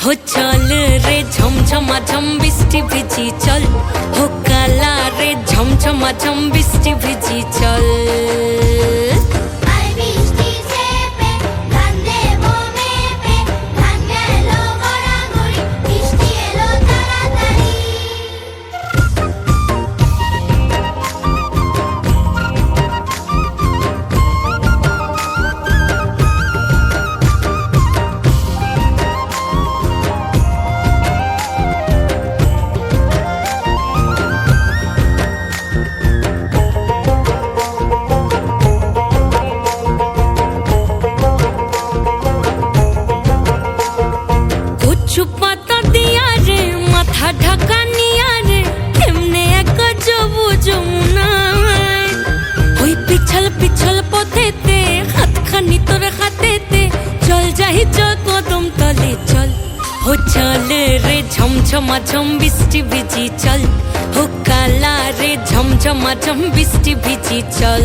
हो चल रे झमझमा झम বৃষ্টি ভিজি চল हो काला रे झमझमा झम বৃষ্টি ভিজি চল পাতা দিয়া রে মাথা ঢাকা নিয়া রে কেমনে এক যাবো যমুনায় ওই পিছল পিছল পথেতে হাতখানি তোর হাতেতে চল যাই চল কদম তলে চল हो चल रे झमझमा झम বৃষ্টি ভিজি চল हो काला रे झमझमा झम বৃষ্টি ভিজি চল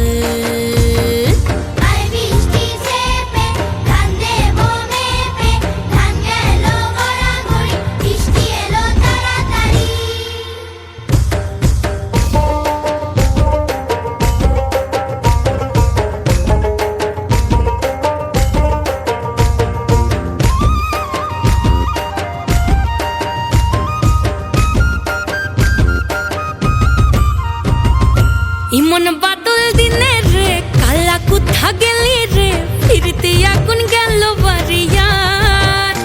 ইমন বাদল দিনে রে কালা কোথা গেলি রে ফিরতে আগুন গেল বাড়িয়ার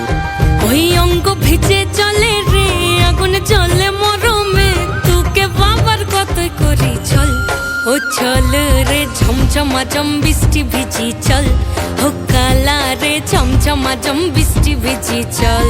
ওই অঙ্গ ভিজে চলে রে আগুন জ্বলে মরমে তোকে বাবার কতই করি চল ও চল রে ঝমঝমা ঝম বৃষ্টি ভিজি চল ও কালা রে ঝমঝমা ঝম বৃষ্টি ভিজি চল